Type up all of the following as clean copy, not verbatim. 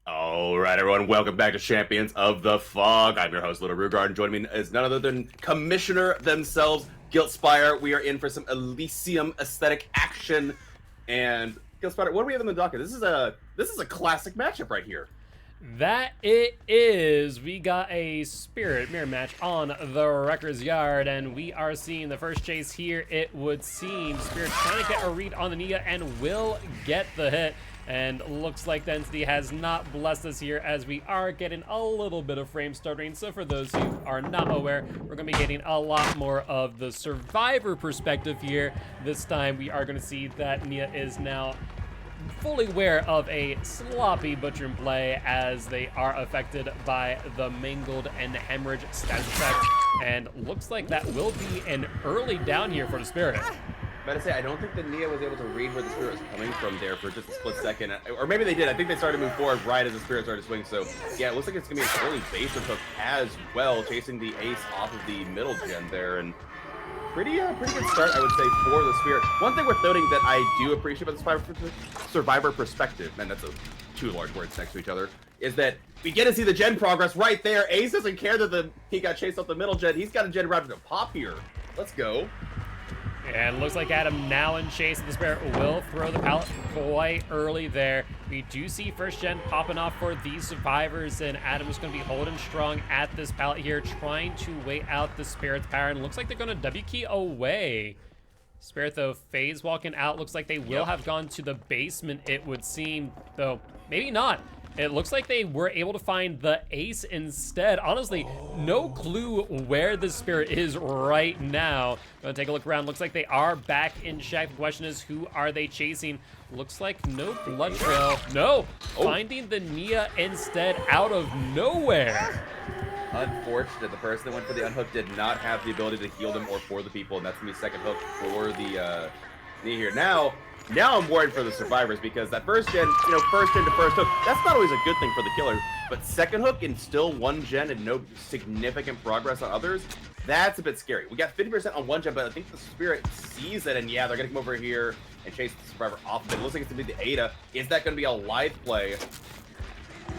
All right, everyone, welcome back to Champions of the Fog. I'm your host, Little Rugar, and joining me is none other than Commissioner themselves, Guiltspire. We are in for some Elysium aesthetic action. And Guiltspire, what do we have in the docket? This is a classic matchup right here. That it is. We got a Spirit Mirror match on the Wrecker's Yard, and we are seeing the first chase here. It would seem Spirit trying to get a read on the Nia and will get the hit. And looks like the Entity has not blessed us here, as we are getting a little bit of frame stuttering. So for those who are not aware, we're going to be getting a lot more of the Survivor perspective here. This time we are going to see that Nia is now fully aware of a sloppy butcher in play, as they are affected by the mangled and hemorrhage status effect. And looks like that will be an early down here for the Spirit. I'm about to say, I don't think that Nia was able to read where the Spirit was coming from there for just a split second. Or maybe they did. I think they started to move forward right as the Spirit started to swing. So, yeah, it looks like it's going to be an early base hook as well, chasing the ace off of the middle gen there. And pretty good start, I would say, for the Spirit. One thing worth noting that I do appreciate about the Survivor perspective, man, that's two large words next to each other, is that we get to see the gen progress right there. Ace doesn't care that he got chased off the middle gen. He's got a gen route to pop here. Let's go. And looks like Adam now in chase. The Spirit will throw the pallet quite early there. We do see first gen popping off for these survivors, and Adam is going to be holding strong at this pallet here, trying to wait out the Spirit's power. And looks like they're going to W key away. Spirit, though, phase walking out. Looks like they will have gone to the basement, it would seem, though maybe not. It looks like they were able to find the ace instead. Honestly, no clue where the Spirit is right now. Gonna take a look around. Looks like they are back in check. The question is, who are they chasing? Looks like no blood trail. No, finding the Nia instead out of nowhere. Unfortunate, the person that went for the unhook did not have the ability to heal them or for the people, and that's gonna be second hook for the Nia here. Now I'm worried for the survivors, because that first gen, first gen to first hook, that's not always a good thing for the killer. But second hook and still one gen and no significant progress on others, that's a bit scary. We got 50% on one gen, but I think the Spirit sees it, and yeah, they're gonna come over here and chase the survivor off of it. It looks like it's gonna be the Ada. Is that gonna be a live play?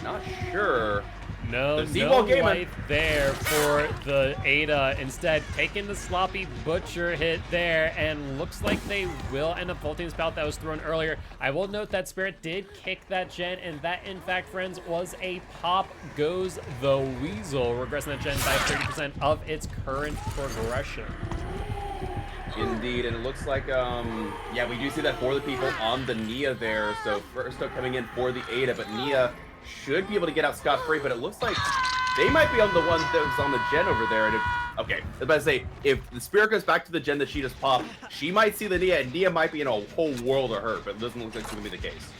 Not sure. No life there for the Ada. Instead, taking the sloppy butcher hit there, and looks like they will end up vaulting the spout that was thrown earlier. I will note that Spirit did kick that gen, and that, in fact, friends, was a pop goes the Weasel, regressing that gen by 30% of its current progression. Indeed, and it looks like, yeah, we do see that for the people on the Nia there. So first hook coming in for the Ada, but Nia should be able to get out scot-free, but it looks like they might be on the one that was on the gen over there. And okay, I was about to say, if the Spirit goes back to the gen that she just popped, she might see the Nia, and Nia might be in a whole world of hurt, but it doesn't look like it's going to be the case.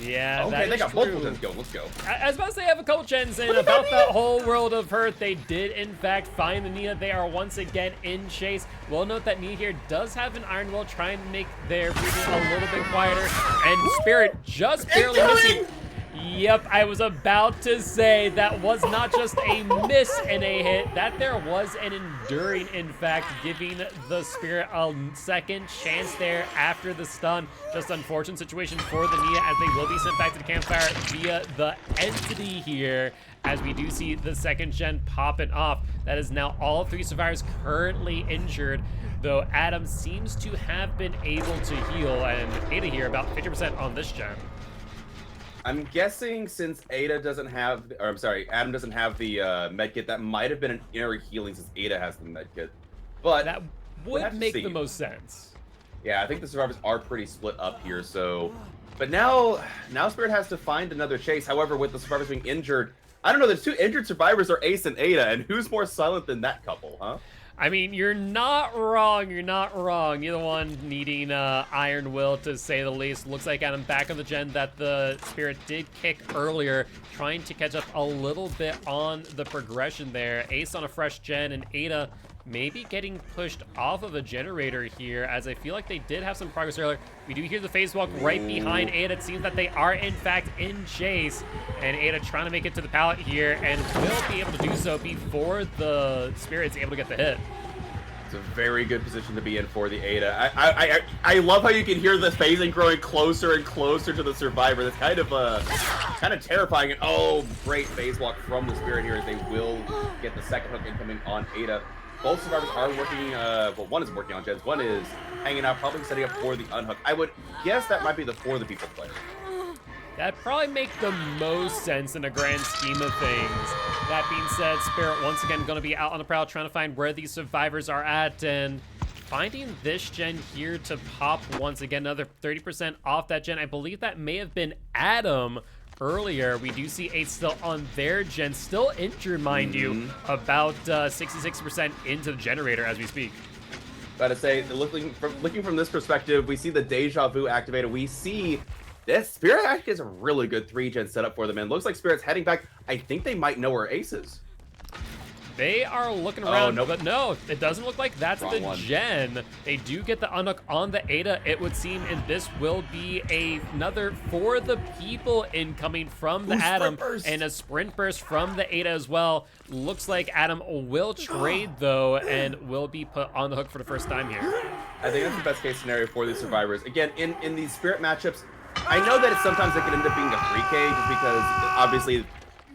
Yeah, okay, they got multiple gens going. Let's go. I was about to say, I have a couple gens, and about that whole world of hurt, they did, in fact, find the Nia. They are once again in chase. We'll note that Nia here does have an Iron Will, trying to make their breathing a little bit quieter, and Spirit just barely missing. Yep, I was about to say that was not just a miss and a hit, that there was an enduring, in fact, giving the Spirit a second chance there after the stun. Just unfortunate situation for the Nia, as they will be sent back to the campfire via the Entity here, as we do see the second gen popping off. That is now all three survivors currently injured, though Adam seems to have been able to heal, and Ada here about 50% on this gen. I'm guessing since Adam doesn't have the medkit, that might have been an inner healing since Ada has the medkit. But that would make the most sense. Yeah, I think the survivors are pretty split up here, so... But now Spirit has to find another chase. However, with the survivors being injured, I don't know, there's two injured survivors, are Ace and Ada, and who's more silent than that couple, huh? I mean, you're not wrong. You're not wrong. You're the one needing Iron Will, to say the least. Looks like Adam back on the gen that the Spirit did kick earlier, trying to catch up a little bit on the progression there. Ace on a fresh gen, and Ada maybe getting pushed off of a generator here, as I feel like they did have some progress earlier. We do hear the phase walk right behind Ada. It seems that they are, in fact, in chase, and Ada trying to make it to the pallet here, and will be able to do so before the Spirit's able to get the hit. It's a very good position to be in for the Ada. I love how you can hear the phasing growing closer and closer to the survivor. That's kind of kind of terrifying. And oh, great phase walk from the Spirit here as they will get the second hook incoming on Ada. Both survivors are working, well, one is working on gens, one is hanging out, probably setting up for the unhook. I would guess that might be the For the People player. That probably make the most sense in a grand scheme of things. That being said, Spirit once again going to be out on the prowl trying to find where these survivors are at, and finding this gen here to pop once again, another 30% off that gen. I believe that may have been Adam earlier. We do see Ace still on their gen, still injured, mind you, about 66% into the generator as we speak. Gotta say, looking from this perspective, we see the Deja Vu activated. We see this Spirit actually is a really good 3-gen setup for them, and looks like Spirit's heading back. I think they might know where Ace is. They are looking around, nope. but no, it doesn't look like that's Wrong the one. gen. They do get the unhook on the Ada, it would seem, and this will be another For the People incoming from the Adam, and a sprint burst from the Ada as well. Looks like Adam will trade, though, and will be put on the hook for the first time here. I think that's the best case scenario for these survivors. Again, in these Spirit matchups, I know that sometimes it can end up being a 3K just because, obviously,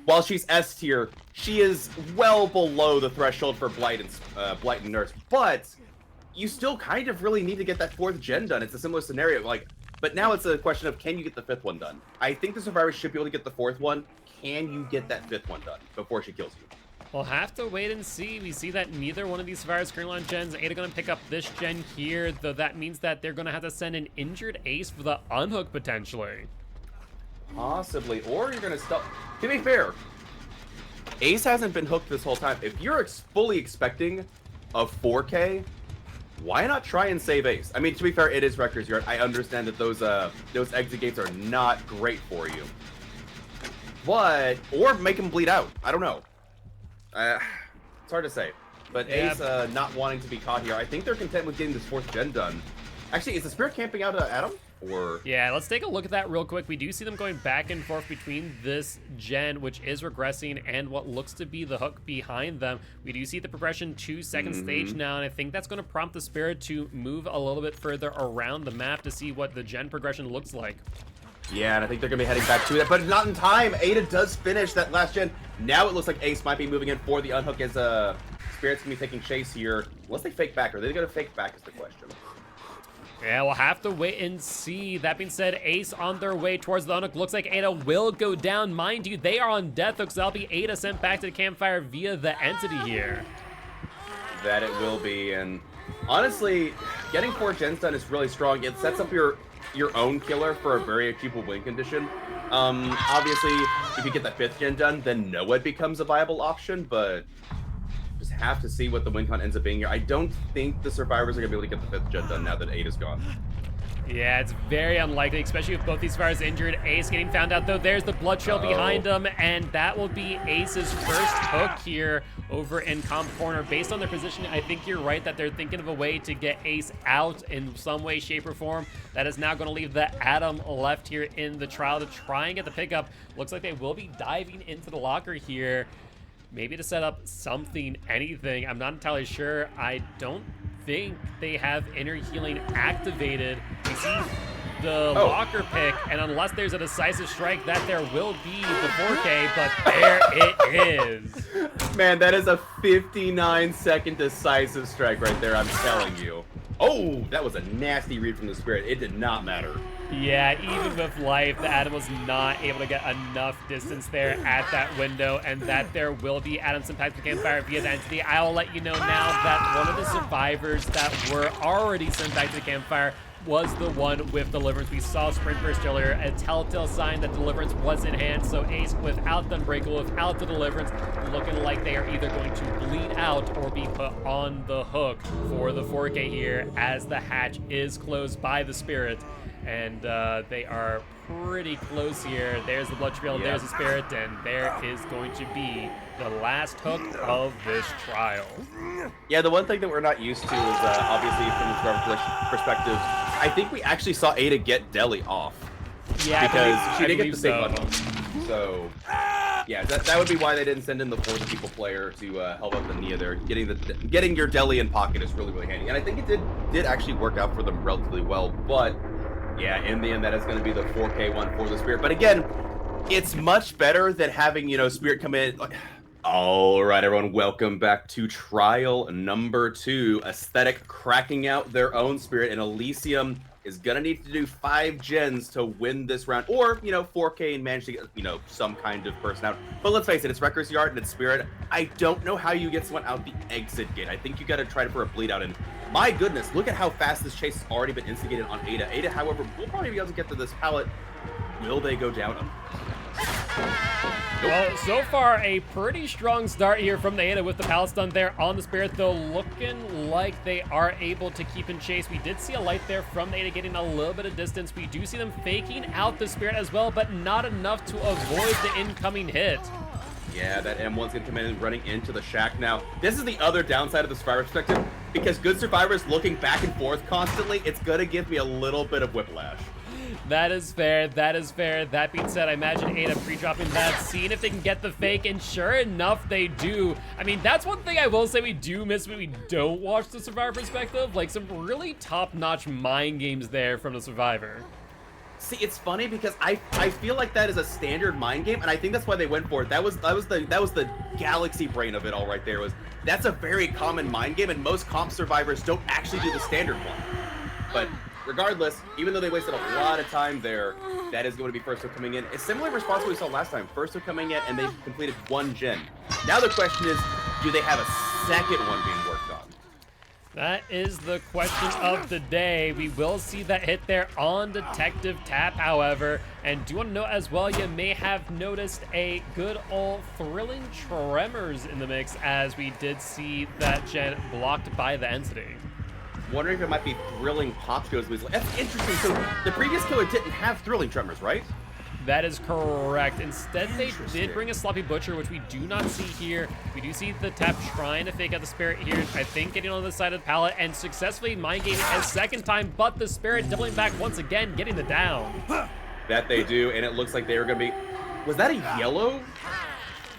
while she's S tier, she is well below the threshold for Blight and Nurse. But you still kind of really need to get that 4th gen done. It's a similar scenario, but now it's a question of, can you get the 5th one done? I think the survivors should be able to get the 4th one. Can you get that 5th one done before she kills you? We'll have to wait and see. We see that neither one of these survivors currently on gens. Ada going to pick up this gen here, though that means that they're going to have to send an injured Ace for the unhook potentially. Possibly, or you're going to stop. To be fair, Ace hasn't been hooked this whole time. If you're fully expecting a 4K, why not try and save Ace? I mean, to be fair, it is Rector's Yard. I understand that those exit gates are not great for you. But, or make him bleed out. I don't know. It's hard to say. But yeah. Ace not wanting to be caught here. I think they're content with getting this 4th gen done. Actually, is the Spirit camping out Adam? Or... Yeah, let's take a look at that real quick. We do see them going back and forth between this gen, which is regressing, and what looks to be the hook behind them. We do see the progression to second stage now, and I think that's going to prompt the Spirit to move a little bit further around the map to see what the gen progression looks like. Yeah, and I think they're going to be heading back to that, but not in time. Ada does finish that last gen. Now it looks like Ace might be moving in for the unhook as Spirit's going to be taking chase here. Unless they fake back. Are they going to fake back is the question. Yeah, we'll have to wait and see. That being said, Ace on their way towards the unhook. Looks like Ada will go down. Mind you, they are on death hooks. That'll be Ada sent back to the campfire via the entity here. That it will be, and honestly, getting 4 gens done is really strong. It sets up your own killer for a very achievable win condition. Obviously, if you get that 5th gen done, then Noah becomes a viable option, but just have to see what the win con ends up being here. I don't think the survivors are going to be able to get the 5th gen done now that 8 is gone. Yeah, it's very unlikely, especially with both these survivors injured. Ace getting found out, though. There's the blood trail behind him, and that will be Ace's first hook here over in comp corner. Based on their position, I think you're right that they're thinking of a way to get Ace out in some way, shape, or form. That is now going to leave the Adam left here in the trial to try and get the pickup. Looks like they will be diving into the locker here, maybe to set up something, anything. I'm not entirely sure. I don't think they have inner healing activated. We see the locker pick, and unless there's a decisive strike, that there will be the 4K, but there it is. Man, that is a 59-second decisive strike right there, I'm telling you. Oh, that was a nasty read from the Spirit. It did not matter. Yeah, even with life, the Adam was not able to get enough distance there at that window, and that there will be Adam sent back to the campfire via the entity. I will let you know now that one of the survivors that were already sent back to the campfire was the one with Deliverance. We saw Sprint Burst earlier, a telltale sign that Deliverance was in hand, so Ace without the Unbreakable, without the Deliverance, looking like they are either going to bleed out or be put on the hook for the 4K here as the hatch is closed by the Spirit. And they are pretty close here. There's the blood trail, there's the Spirit, and there is going to be the last hook of this trial. Yeah, the one thing that we're not used to is obviously from the survivor perspective, I think we actually saw Ada get Deli off. Yeah, because she didn't get the save so. button. So, yeah, that would be why they didn't send in the For the People player to help out the Nia there. Getting your Deli in pocket is really, really handy. And I think it did actually work out for them relatively well, but yeah, in the end, that is going to be the 4K one for the Spirit. But again, It's much better than having, Spirit come in. All right, everyone, welcome back to trial number 2. Ascetic cracking out their own Spirit, and Elysium is going to need to do 5 gens to win this round, or, 4K and manage to get, some kind of person out. But let's face it, it's Wrecker's Yard and it's Spirit. I don't know how you get someone out the exit gate. I think you got to try for a bleed out, and my goodness, look at how fast this chase has already been instigated on Ada. Ada, however, will probably be able to get to this pallet. Will they go down? Well, so far, a pretty strong start here from the Ada with the pallet stun there on the Spirit, though looking like they are able to keep in chase. We did see a light there from the Ada getting a little bit of distance. We do see them faking out the Spirit as well, but not enough to avoid the incoming hit. Yeah, that M1's gonna come in and running into the shack now. This is the other downside of the Survivor perspective, because good Survivors looking back and forth constantly, it's gonna give me a little bit of whiplash. That is fair. That is fair. That being said, I imagine Ada pre-dropping that, seeing if they can get the fake, and sure enough, they do. I mean, that's one thing I will say we do miss when we don't watch the Survivor perspective. Like, some really top-notch mind games there from the Survivor. See, it's funny because I feel like that is a standard mind game, and I think that's why they went for it. That was the galaxy brain of it all right there. That's a very common mind game, and most comp Survivors don't actually do the standard one. But regardless, even though they wasted a lot of time there, that is going to be First Hook coming in. It's similar response to what we saw last time. First Hook coming in, and they completed 1 gen. Now the question is, do they have a second one being worked on? That is the question of the day. We will see that hit there on Detective Tap, however. And do want to note as well, you may have noticed a good old thrilling tremors in the mix, as we did see that gen blocked by the entity. Wondering if it might be thrilling pop goes. That's interesting. So the previous killer didn't have thrilling tremors, right? That is correct. Instead, they did bring a Sloppy Butcher, which we do not see here. We do see the Tap trying to fake out the Spirit here. I think getting on the side of the pallet and successfully mind gaming a second time, but the Spirit doubling back once again, getting the down. That they do, and it looks like they were going to be... Was that a yellow?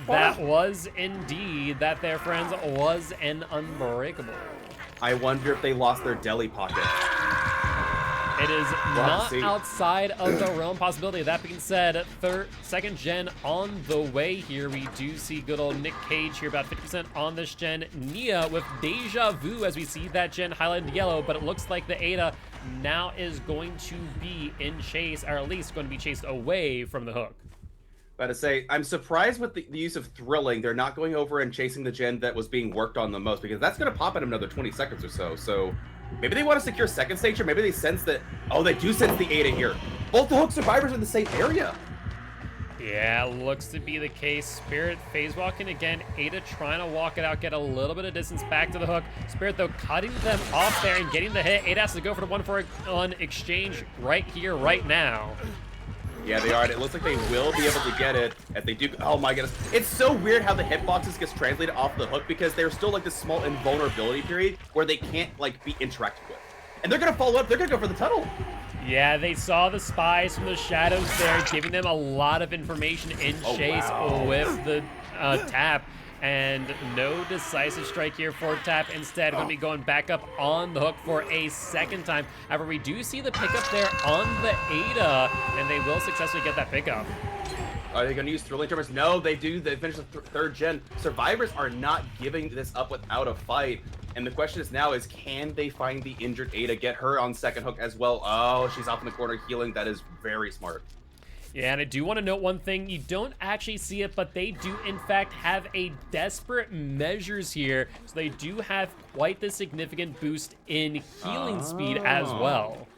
That was indeed, that there, friends, was an Unbreakable. I wonder if they lost their deli pocket. It is not outside of the realm possibility. That being said, second gen on the way here. We do see good old Nick Cage here, about 50% on this gen. Nia with Deja Vu as we see that gen highlighted in yellow, but it looks like the Ada now is going to be in chase, or at least going to be chased away from the hook. About to say, I'm surprised with the use of thrilling. They're not going over and chasing the gen that was being worked on the most, because that's going to pop in another 20 seconds or so. So maybe they want to secure second stage, or maybe they sense that, oh, they do sense the Ada here. Both the hook Survivors are in the same area. Yeah, looks to be the case. Spirit phase walking again. Ada trying to walk it out, get a little bit of distance back to the hook. Spirit, though, cutting them off there and getting the hit. Ada has to go for the 1-for-1 exchange right here, right now. Yeah, they are, and it looks like they will be able to get it as they do. Oh my goodness. It's so weird how the hitboxes gets translated off the hook, because there's still like this small invulnerability period where they can't like be interacted with. And they're gonna follow up, they're gonna go for the tunnel. Yeah, they saw the spies from the shadows there, giving them a lot of information in chase with the Tap. And no decisive strike here for Tap. Instead, going to be going back up on the hook for a second time. However, we do see the pickup there on the Ada, and they will successfully get that pickup. Are they going to use thrilling tremors? No, they do. They finish the third gen. Survivors are not giving this up without a fight. And the question is now is, can they find the injured Ada, get her on second hook as well? Oh, she's off in the corner healing. That is very smart. Yeah, and I do want to note one thing. You don't actually see it, but they do, in fact, have a desperate measures here. So they do have quite the significant boost in healing speed as well.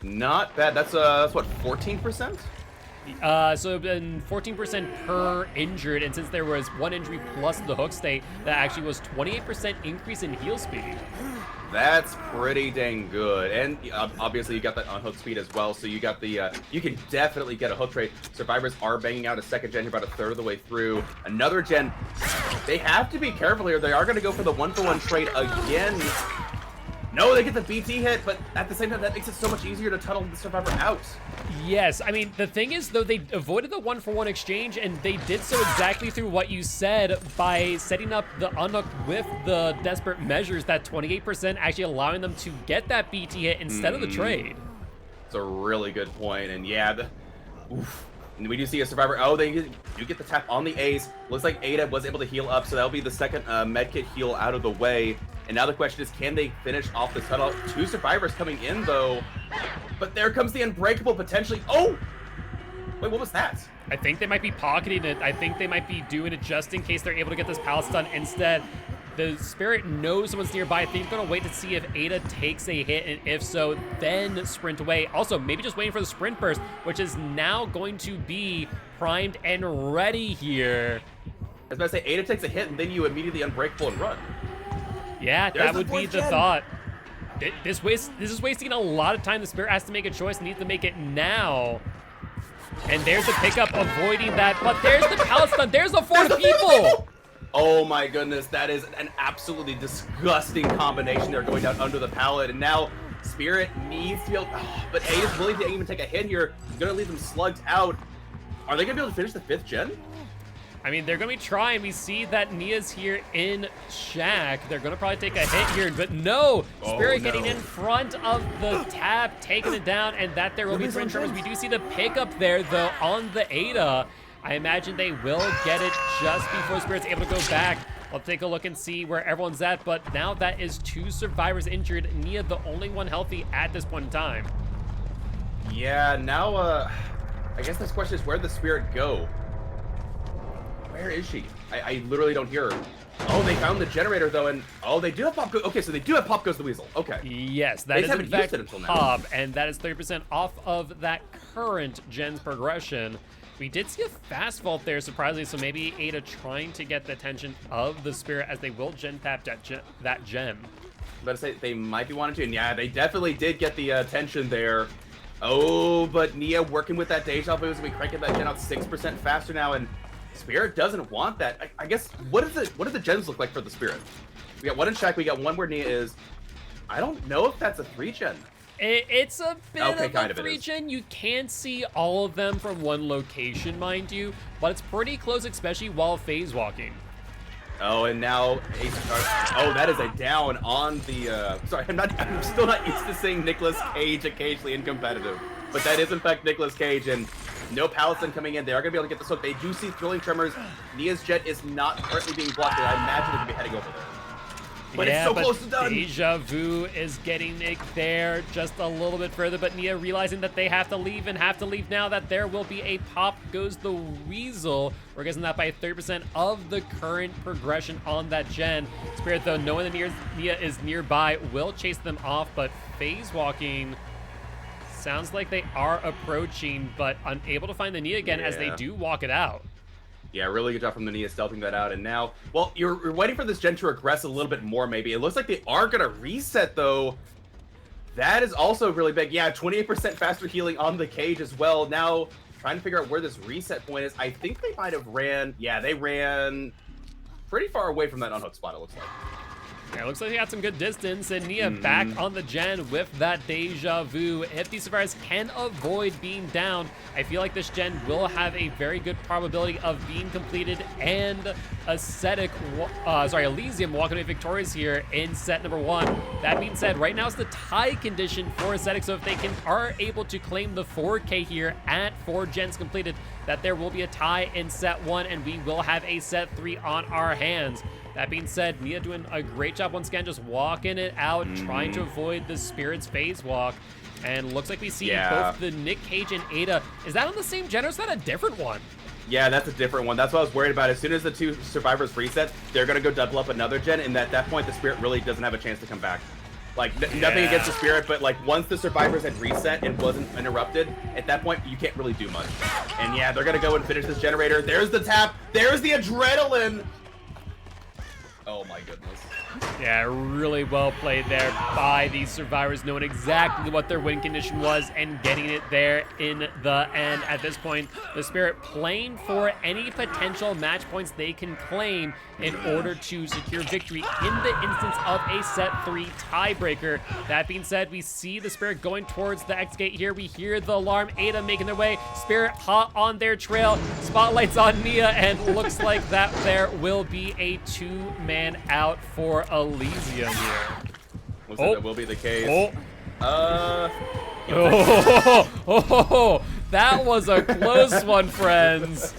Not bad. That's what, 14%? So been 14% per injured, and since there was 1 injury plus the hook state, that actually was 28% increase in heal speed. That's pretty dang good. And obviously you got that on hook speed as well, so you got the you can definitely get a hook trade. Survivors are banging out a second gen here, about a third of the way through. Another gen, they have to be careful here. They are going to go for the 1-for-1 trade again. No, they get the BT hit, but at the same time, that makes it so much easier to tunnel the Survivor out. Yes, I mean, the thing is, though, they avoided the 1-for-1 exchange, and they did so exactly through what you said by setting up the unhook with the desperate measures, that 28% actually allowing them to get that BT hit instead of the trade. It's a really good point, and yeah, And we do see a survivor. Oh, they do get the tap on the ace. Looks like Ada was able to heal up, so that'll be the second medkit heal out of the way. And now the question is, can they finish off this tunnel? 2 survivors coming in, though. But there comes the Unbreakable, potentially. Oh! Wait, what was that? I think they might be pocketing it. I think they might be doing it just in case they're able to get this palace done. Instead, the Spirit knows someone's nearby. I think they're going to wait to see if Ada takes a hit, and if so, then sprint away. Also, maybe just waiting for the sprint burst, which is now going to be primed and ready here. I was about to say, Ada takes a hit, and then you immediately Unbreakable and run. Yeah, There's that would be the thought. This is wasting a lot of time. The Spirit has to make a choice and needs to make it now. And there's the pickup, avoiding that. But there's the palace stun. There's the 4 people. Oh my goodness, that is an absolutely disgusting combination. They're going down under the pallet, and now Spirit needs to be able. Oh, but Ada's willing to even take a hit here. Gonna leave them slugged out. Are they gonna be able to finish the 5th gen? I mean, they're going to be trying. We see that Nia's here in Shack. They're going to probably take a hit here, but no. Spirit getting in front of the tap, taking it down, and that there will be 3 tremors. We do see the pickup there, though, on the Ada. I imagine they will get it just before Spirit's able to go back. I'll take a look and see where everyone's at, but now that is 2 survivors injured. Nia, the only one healthy at this point in time. Yeah, now, I guess this question is, where'd the Spirit go? Where is she? I literally don't hear her. Oh, they found the generator, though, and oh, they do have Pop Goes. Okay, so they do have Pop Goes the Weasel. Okay. Yes, that is in fact until now. Pop, and that is 30% off of that current gen's progression. We did see a fast vault there, surprisingly, so maybe Ada trying to get the attention of the Spirit as they will gen tap that gem. I'm about to say they might be wanting to, and yeah, they definitely did get the attention there. Oh, but Nia working with that Deja Vu, we cranking that gen out 6% faster now, and Spirit doesn't want that. I guess, what do the gens look like for the Spirit? We got one in Shack, we got one where Nia is. I don't know if that's a 3 gen. It's a bit of a kind of 3 gen. You can see all of them from one location, mind you, but it's pretty close, especially while phase walking. Oh, and now oh, that is a down on the sorry, I'm still not used to seeing Nicolas Cage occasionally in competitive, but that is in fact Nicolas Cage, and no Palestine coming in. They are gonna be able to get this hook. They do see Thrilling Tremors. Nia's jet is not currently being blocked there. I imagine it could be heading over there. But yeah, it's so close to done. Deja Vu is getting it there just a little bit further, but Nia realizing that they have to leave and have to leave now, that there will be a Pop Goes the Weasel. We're guessing that by 30% of the current progression on that gen. Spirit, though, knowing that Nia is nearby, will chase them off, but phase walking sounds like they are approaching, but unable to find the Nia again as they do walk it out. Yeah, really good job from the Nia stealthing that out, and now, well, you're waiting for this gen to regress a little bit more, maybe. It looks like they are gonna reset, though. That is also really big. Yeah, 28% faster healing on the Cage as well. Now, trying to figure out where this reset point is. I think they might have ran, yeah, they ran pretty far away from that unhook spot, it looks like. Yeah, it looks like they got some good distance, and Nia back on the gen with that Deja Vu. If these survivors can avoid being down, I feel like this gen will have a very good probability of being completed, and Elysium walking away victorious here in set number 1. That being said, right now it's the tie condition for Ascetic, so if they are able to claim the 4K here at 4 gens completed, that there will be a tie in set 1, and we will have a set 3 on our hands. That being said, Nia doing a great job once again, just walking it out, trying to avoid the Spirit's phase walk. And looks like we see both the Nick Cage and Ada. Is that on the same gen, or is that a different one? Yeah, that's a different one. That's what I was worried about. As soon as the 2 survivors reset, they're going to go double up another gen, and at that point, the Spirit really doesn't have a chance to come back. Like, nothing against the Spirit, but like once the survivors had reset and wasn't interrupted, at that point, you can't really do much. And yeah, they're going to go and finish this generator. There's the tap. There's the adrenaline. Oh my goodness. Yeah, really well played there by these survivors, knowing exactly what their win condition was and getting it there in the end. At this point, the Spirit playing for any potential match points they can claim in order to secure victory in the instance of a set 3 tiebreaker. That being said, we see the Spirit going towards the X gate here. We hear the alarm, Ada making their way, Spirit hot on their trail, spotlights on Nia, and looks like that there will be a 2-man out for Elysium here. Looks like that will be the case. That was a close one, friends.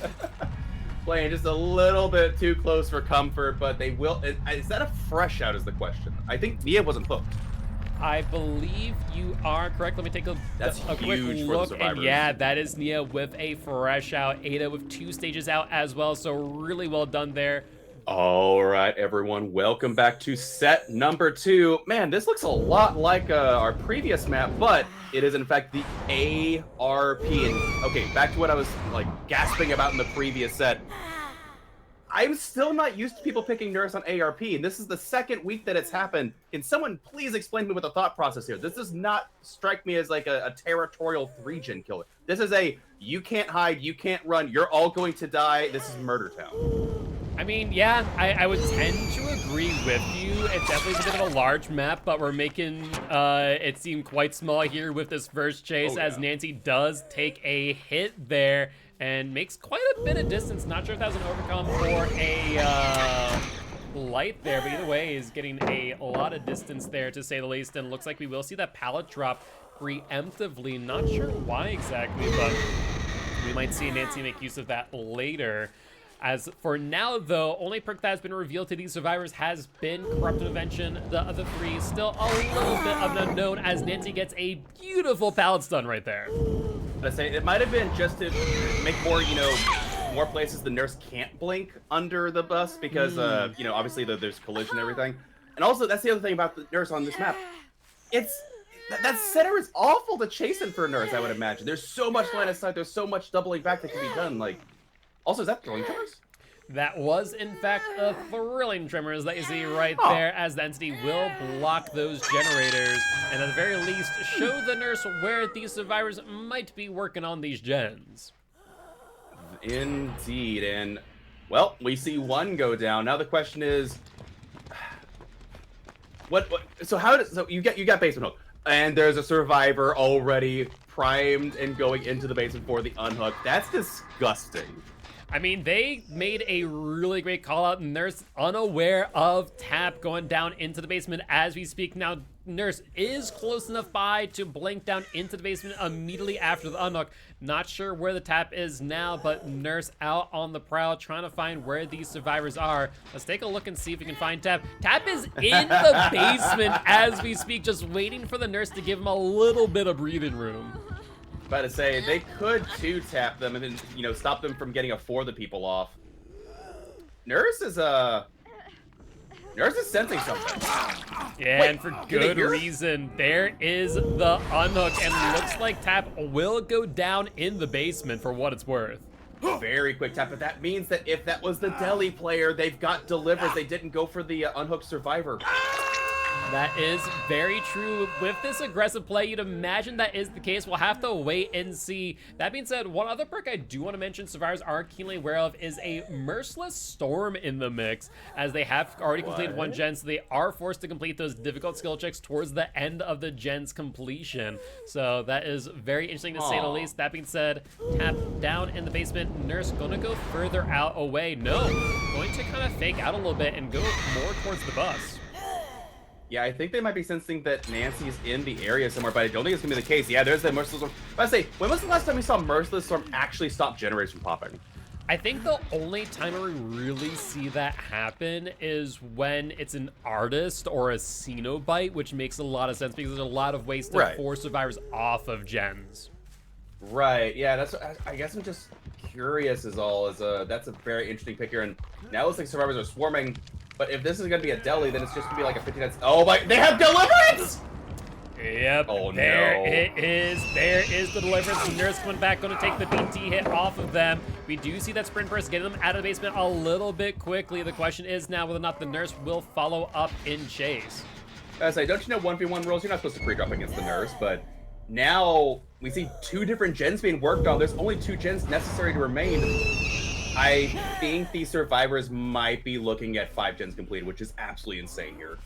Playing just a little bit too close for comfort, but they will. Is that a fresh out is the question. I think Nia wasn't hooked. I believe you are correct. Let me take a quick huge for the look. survivors. And yeah, that is Nia with a fresh out. Ada with 2 stages out as well. So really well done there. All right, everyone. Welcome back to set number 2. Man, this looks a lot like our previous map, but it is in fact the ARP. And okay, back to what I was like gasping about in the previous set. I'm still not used to people picking Nurse on ARP, and this is the second week that it's happened. Can someone please explain to me what the thought process here? This does not strike me as like a territorial 3-gen killer. This is a, you can't hide, you can't run, you're all going to die. This is Murder Town. I mean, yeah, I would tend to agree with you. It definitely is a bit of a large map, but we're making it seem quite small here with this first chase, as Nancy does take a hit there and makes quite a bit of distance. Not sure if that was an overcome or a light there, but either way, is getting a lot of distance there, to say the least. And looks like we will see that pallet drop preemptively. Not sure why exactly, but we might see Nancy make use of that later. As for now, though, only perk that has been revealed to these survivors has been Corrupt Intervention. The other 3 still a little bit of an unknown, as Nancy gets a beautiful pallet stun right there. I say it might have been just to make more, more places the Nurse can't blink under the bus because, obviously there's collision and everything. And also, that's the other thing about the Nurse on this map. That center is awful to chase in for a Nurse, I would imagine. There's so much line of sight, there's so much doubling back that can be done. Like, also, is that throwing trimmers? That was, in fact, a thrilling trimmers that you see right there, as the entity will block those generators and at the very least show the Nurse where these survivors might be working on these gens. Indeed, and well, we see one go down. Now the question is, so you got basement hook, and there's a survivor already primed and going into the basement for the unhook. That's disgusting. I mean, they made a really great call out. Nurse unaware of Tap going down into the basement as we speak. Now, Nurse is close enough by to blink down into the basement immediately after the unhook. Not sure where the Tap is now, but Nurse out on the prowl trying to find where these survivors are. Let's take a look and see if we can find Tap. Tap is in the basement as we speak, just waiting for the Nurse to give him a little bit of breathing room. About to say, they could 2-tap them and then, stop them from getting a 4 the people off. Nurse is sensing something. Yeah, wait, and for good reason. There is the unhook, and looks like Tap will go down in the basement for what it's worth. Very quick tap, but that means that if that was the deli player, they've got delivers. They didn't go for the unhooked survivor. That is very true. With this aggressive play, you'd imagine that is the case. We'll have to wait and see. That being said, one other perk I do want to mention survivors are keenly aware of is a Merciless Storm in the mix, as they have already completed one gen, so they are forced to complete those difficult skill checks towards the end of the gen's completion. So that is very interesting to say the least. That being said, Tap down in the basement. Nurse gonna go further out away. No, going to kind of fake out a little bit and go more towards the bus. Yeah, I think they might be sensing that Nancy's in the area somewhere, but I don't think it's gonna be the case. Yeah, there's that Merciless Storm. But I say, when was the last time we saw Merciless Storm actually stop generators from popping? I think the only time we really see that happen is when it's an artist or a Cenobite, which makes a lot of sense because there's a lot of ways to force survivors off of gens. Right, yeah, that's. I guess I'm just curious is all. That's a very interesting pick here, and now it looks like survivors are swarming. But if this is going to be a deli, then it's just going to be like a 59. Oh my, they have deliverance! Yep, oh, there no. it is. There is the deliverance. The Nurse coming back, going to take the BT hit off of them. We do see that sprint burst getting them out of the basement a little bit quickly. The question is now whether or not the Nurse will follow up in chase. I say, don't you know 1v1 rules? You're not supposed to pre-drop against the Nurse, but now we see 2 different gens being worked on. There's only 2 gens necessary to remain. I think these survivors might be looking at 5 gens completed, which is absolutely insane here.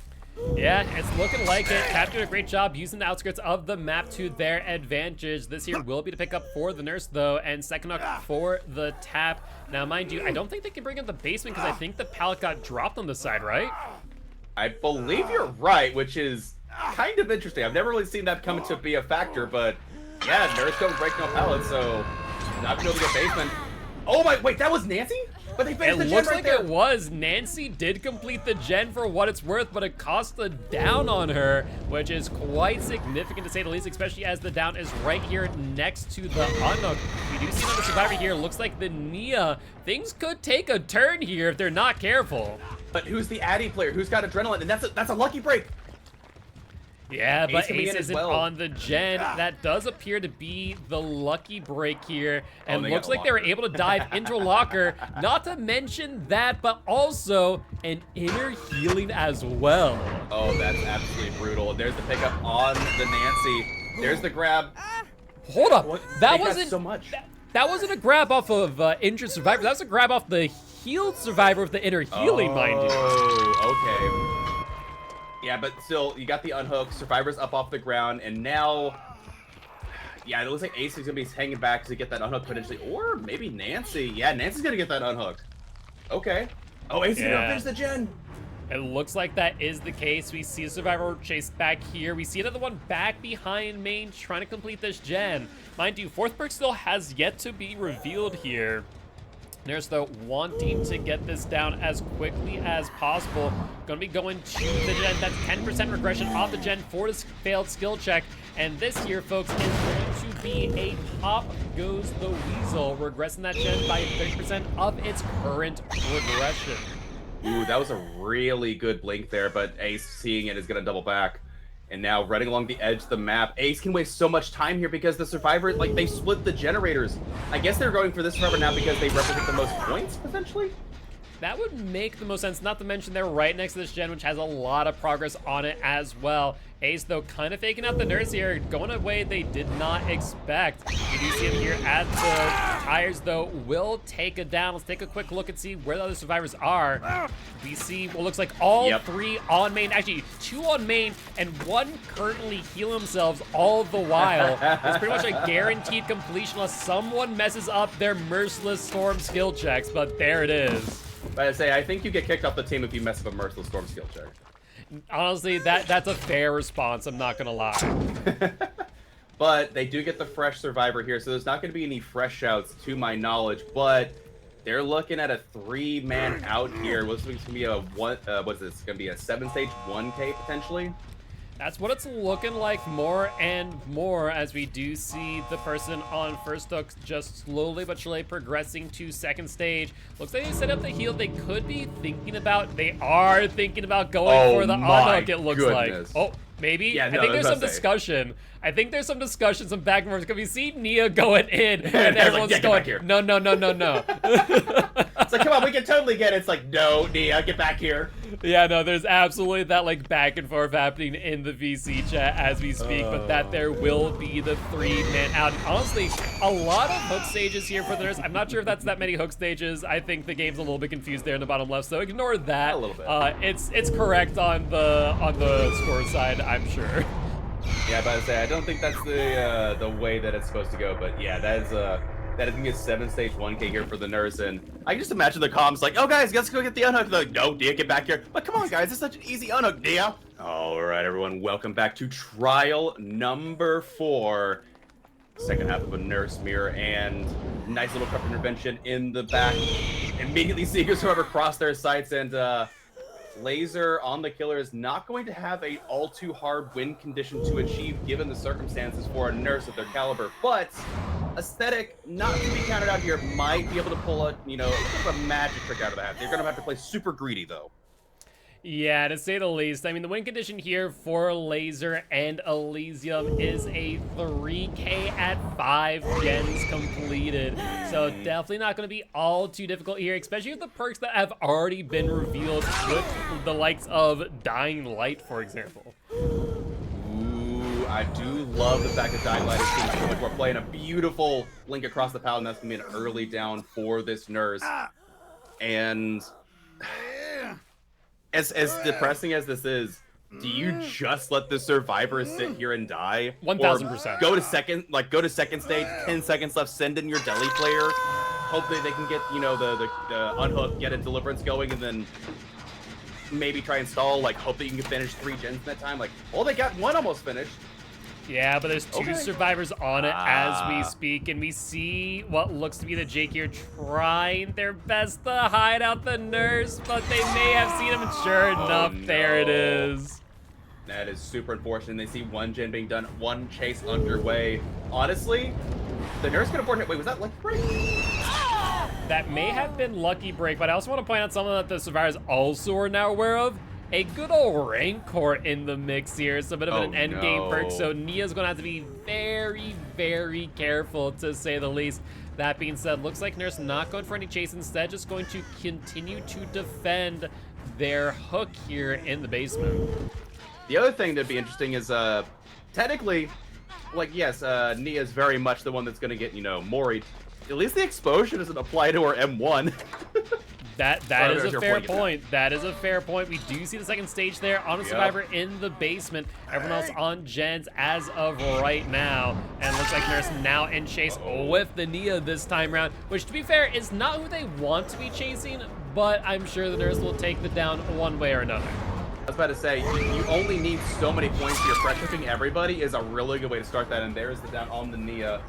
Yeah, it's looking like it. Tap did a great job using the outskirts of the map to their advantage. This here will be to pick up for the Nurse, though, and second hook for the Tap. Now, mind you, I don't think they can bring up the basement because I think the pallet got dropped on the side, right? I believe you're right, which is kind of interesting. I've never really seen that come to be a factor, but Yeah, Nurse going breaking up pallets, so not gonna be able to get basement. Oh my, wait, that was Nancy? But they finished the gen It looks right like there. it was. Nancy did complete the gen for what it's worth, but it cost the down on her, which is quite significant to say the least, especially as the down is right here next to the unhook. We do see another survivor here. Looks like the Nia. Things could take a turn here if they're not careful. But who's the Addy player? Who's got adrenaline? And that's a lucky break. Yeah, but coming Ace in as isn't well. on the gen. That does appear to be the lucky break here. And they looks got a like they were locker. able to dive into a locker. Not to mention that, but also an inner healing as well. Oh, that's absolutely brutal. There's the pickup on the Nancy. There's the grab. Hold up. What? That They got wasn't so much. That wasn't a grab off of injured survivor. That was a grab off the healed survivor with the inner healing, mind you. Oh, okay. Yeah, but still, you got the unhook. Survivor's up off the ground, and now, yeah, it looks like Ace is gonna be hanging back to get that unhook potentially, or maybe Nancy. Yeah, Nancy's gonna get that unhook. Okay. Oh, Ace is gonna finish the gen. It looks like that is the case. We see a survivor chase back here. We see another one back behind main trying to complete this gen. Mind you, fourth perk still has yet to be revealed here. Nurse, though, wanting to get this down as quickly as possible. Gonna be going to the gen. That's 10% regression off the gen for this failed skill check. And this here, folks, is going to be a pop goes the weasel, regressing that gen by 30% of its current regression. Ooh, that was a really good blink there, but Ace seeing it is gonna double back. And now running along the edge of the map, Ace can waste so much time here because the survivor, like, they split the generators. I guess they're going for this survivor now because they represent the most points, potentially? That would make the most sense, not to mention they're right next to this gen, which has a lot of progress on it as well. Ace, though, kind of faking out the nurse here, going a way they did not expect. We do see him here at the tires, though, will take it down. Let's take a quick look and see where the other survivors are. We see what looks like all three on main, actually 2 on main, and 1 currently heal themselves all the while. It's pretty much a guaranteed completion unless someone messes up their merciless storm skill checks, but there it is. But I say, I think you get kicked off the team if you mess up a merciless storm skill check. Honestly, that's a fair response, I'm not gonna lie. But they do get the fresh survivor here, so there's not going to be any fresh shouts to my knowledge, but they're looking at a 3-man out here. What's going to be a what's this? Going to be a 7-stage 1K potentially? That's what it's looking like more and more as we do see the person on first hook just slowly but surely progressing to second stage. Looks like they set up the heal they could be thinking about. They are thinking about going for the unhook, it looks goodness. like. Oh, maybe? Yeah, I no, think there's some discussion. I think there's some discussion, some back and forth. Because we see Nia going in, and everyone's like, yeah, going, get back here. no, no, no, no, no. It's like, come on, we can totally get it. It's like, no, Nia, get back here. Yeah, no, there's absolutely that like back and forth happening in the VC chat as we speak, but that there will be the 3-man out. And honestly, a lot of hook stages here for the nurse. I'm not sure if that's that many hook stages. I think the game's a little bit confused there in the bottom left, so ignore that. A little bit. It's correct on the score side, I'm sure. Yeah, but I say I don't think that's the way that it's supposed to go. But yeah, that is gonna be a 7-stage 1K here for the nurse, and I can just imagine the comms like, oh guys, let's go get the unhook. They're like, no, Dia, get back here. But come on, guys, it's such an easy unhook, Dia. All right, everyone, welcome back to trial number 4. Second half of a nurse mirror and nice little prep intervention in the back. Immediately Seekers, however, cross their sights, and Laser on the killer is not going to have a all too hard win condition to achieve given the circumstances for a nurse of their caliber, but Ascetic, not to be counted out here, might be able to pull a, you know, a bit of a magic trick out of the hat. They're going to have to play super greedy though. Yeah, to say the least. I mean, the win condition here for Laser and Elysium is a 3K at 5 gens completed. So definitely not going to be all too difficult here, especially with the perks that have already been revealed with the likes of Dying Light, for example. Ooh, I do love the fact that Dying Light is seeing so much. We're playing a beautiful link across the palette, and that's going to be an early down for this nurse. And as depressing as this is, do you just let the survivor sit here and die? 1000%. Go to second stage, 10 seconds left, send in your deli player. Hopefully they can get, you know, the unhook, get a deliverance going, and then maybe try and stall, like, hope that you can finish 3 gens in that time. Like, oh, they got 1 almost finished. Yeah, but there's two Okay. survivors on it as we speak, and we see what looks to be the Jake here trying their best to hide out the nurse, but they may have seen him, and sure enough, there it no. is. That is super unfortunate. They see one gen being done, one chase underway. Honestly, the nurse could afford it. Wait, was that Lucky Break? That may have been Lucky Break, but I also want to point out something that the survivors also are now aware of. A good old Rancor in the mix here. It's a bit of an endgame perk, so Nia's going to have to be very, very careful, to say the least. That being said, looks like Nurse not going for any chase, instead just going to continue to defend their hook here in the basement. The other thing that'd be interesting is, technically, like, yes, Nia is very much the one that's going to get, you know, moried. At least the exposure doesn't apply to her M1. That is a fair point. That is a fair point. We do see the second stage there on a survivor in the basement. Everyone else on gens as of right now. And looks like Nurse now in chase with the Nia this time around, which, to be fair, is not who they want to be chasing, but I'm sure the Nurse will take the down one way or another. I was about to say, you only need so many points here. Pressure cooking everybody is a really good way to start that, and there's the down on the Nia.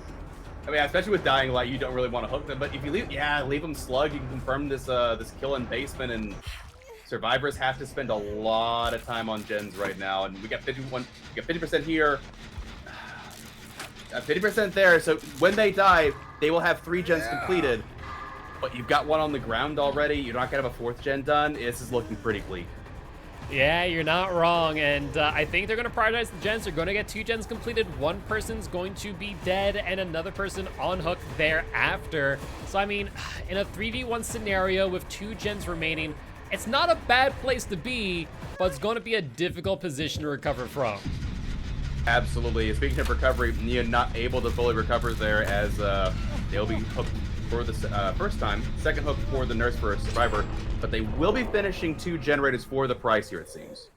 I mean, especially with Dying Light, you don't really want to hook them, but if you leave them slug, you can confirm this this kill in basement, and survivors have to spend a lot of time on gens right now, and we got 50% here, 50% there, so when they die, they will have 3 gens completed, but you've got one on the ground already, you're not gonna have a 4th gen done. This is looking pretty bleak. Yeah, you're not wrong, and I think they're going to prioritize the gens. They're going to get 2 gens completed. One person's going to be dead, and another person on hook thereafter. So, I mean, in a 3v1 scenario with 2 gens remaining, it's not a bad place to be, but it's going to be a difficult position to recover from. Absolutely. Speaking of recovery, Nia not able to fully recover there, as they'll be hooked for the first time, second hook for the Nurse for a survivor, but they will be finishing 2 generators for the price here, it seems.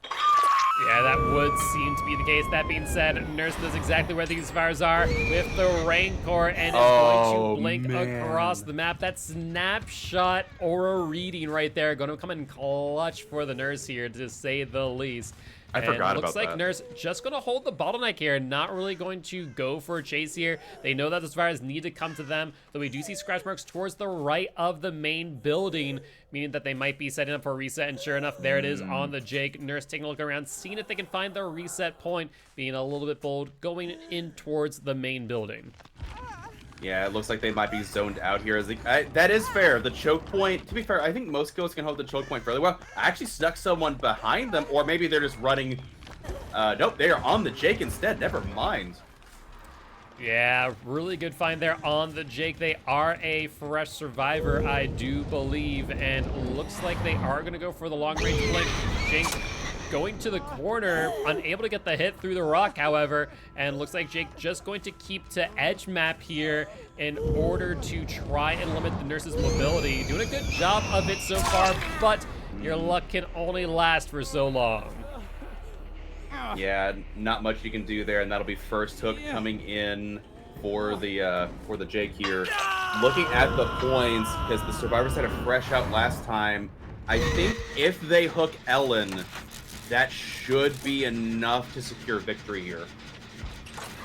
Yeah, that would seem to be the case. That being said, Nurse knows exactly where these survivors are with the Rancor, and is going to blink across the map. That snapshot aura reading right there, going to come in clutch for the Nurse here, to say the least. I forgot about that. Looks like Nurse just going to hold the bottleneck here, not really going to go for a chase here. They know that the survivors need to come to them, though we do see scratch marks towards the right of the main building, meaning that they might be setting up for a reset, and sure enough, there it is on the Jake. Nurse taking a look around, seeing if they can find the reset point, being a little bit bold, going in towards the main building. Yeah, it looks like they might be zoned out here. That is fair. The choke point, to be fair, I think most ghosts can hold the choke point fairly well. I actually stuck someone behind them, or maybe they're just running. Nope, they are on the Jake instead. Never mind. Yeah, really good find there on the Jake. They are a fresh survivor, I do believe, and looks like they are going to go for the long-range blink. Jake going to the corner, unable to get the hit through the rock, however, and looks like Jake just going to keep to edge map here in order to try and limit the Nurse's mobility. Doing a good job of it so far, but your luck can only last for so long. Yeah, not much you can do there, and that'll be first hook coming in for the Jake here. Looking at the points, because the survivors had a fresh out last time, I think if they hook Ellen, that should be enough to secure victory here.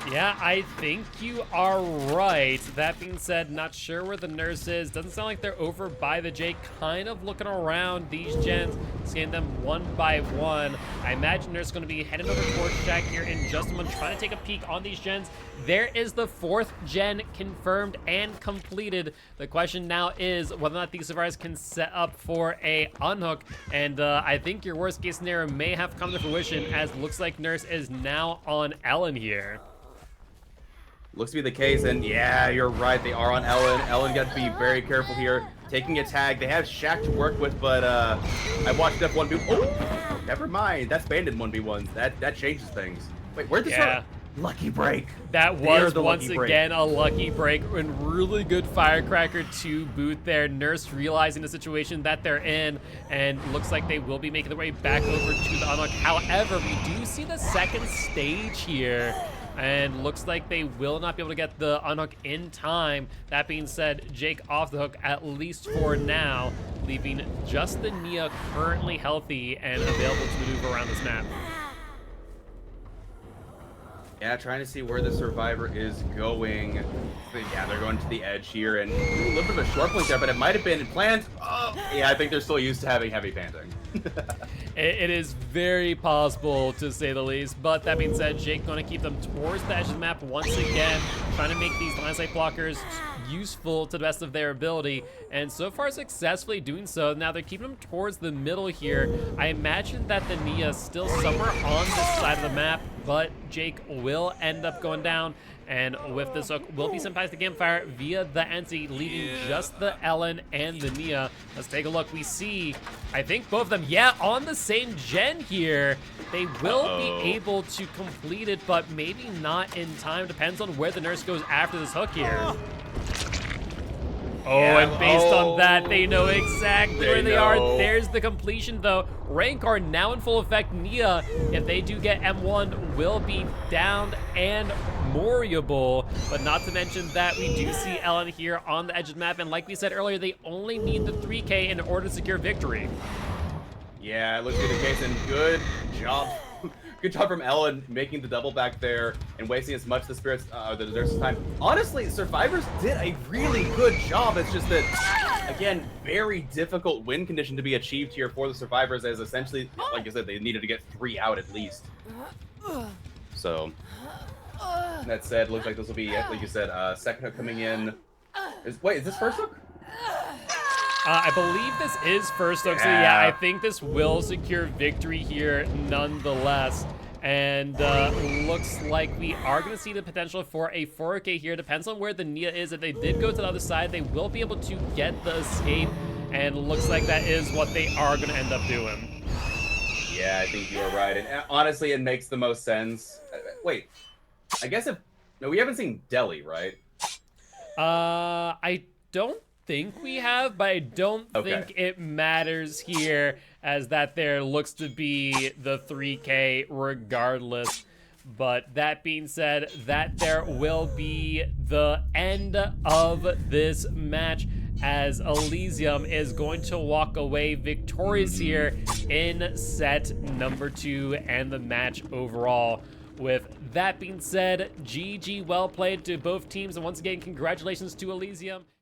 Yeah, I think you are right. That being said, not sure where the Nurse is. Doesn't sound like they're over by the Jake. Kind of looking around these gens, scanning them one by one. I imagine Nurse is going to be heading over towards Jack here in just a moment, trying to take a peek on these gens. There is the 4th gen confirmed and completed. The question now is whether or not these survivors can set up for a unhook. And I think your worst case scenario may have come to fruition, as looks like Nurse is now on Ellen here. Looks to be the case, and yeah, you're right. They are on Ellen. Ellen got to be very careful here. Taking a tag. They have Shaq to work with, but I watched F1B. Oh, never mind. That's Bandit 1v1s. That changes things. Wait, where'd this start? Lucky break. That was once again a lucky break, and really good firecracker to boot there. Nurse realizing the situation that they're in, and looks like they will be making their way back over to the unlock. However, we do see the second stage here, and looks like they will not be able to get the unhook in time. That being said, Jake off the hook, at least for now, leaving just the Nia currently healthy and available to maneuver around this map. Yeah, trying to see where the survivor is going. But yeah, they're going to the edge here, and a little bit of a short point there, but it might have been planned. Oh, yeah, I think they're still used to having heavy panting. It is very possible, to say the least. But that being said, Jake going to keep them towards the edge of the map once again, trying to make these line sight blockers useful to the best of their ability, and so far successfully doing so. Now they're keeping them towards the middle here. I imagine that the Nia is still somewhere on this side of the map, but Jake will end up going down, and with this hook will be sent past the campfire via the Anti, leaving just the Ellen and the Nia. Let's take a look. We see, I think both of them, yeah, on the same gen here. They will be able to complete it, but maybe not in time. Depends on where the nurse goes after this hook here. Oh, Yeah, and based on that, they know exactly where they are. know. There's the completion, though. Rank are now in full effect. Nia, if they do get M1, will be downed and Moriable. But not to mention that we do see Ellen here on the edge of the map. And like we said earlier, they only need the 3K in order to secure victory. Yeah, it looks to be the case, and good job. Good job from Ellen making the double back there and wasting as much of the spirits, the nurse's time. Honestly, survivors did a really good job. It's just that, again, very difficult win condition to be achieved here for the survivors, as essentially, like I said, they needed to get 3 out at least. So, that said, looks like this will be, like you said, second hook coming in. Wait, is this first hook? I believe this is first hook, so yeah, I think this will secure victory here nonetheless. And looks like we are going to see the potential for a 4K here. Depends on where the Nia is. If they did go to the other side, they will be able to get the escape. And looks like that is what they are going to end up doing. Yeah, I think you're right. And honestly, it makes the most sense. Wait, I guess no, we haven't seen Delhi, right? I don't think we have, but I don't think it matters here, as that there looks to be the 3K regardless. But that being said, that there will be the end of this match, as Elysium is going to walk away victorious here in set number 2 and the match overall. With that being said, GG, well played to both teams, and once again, congratulations to Elysium.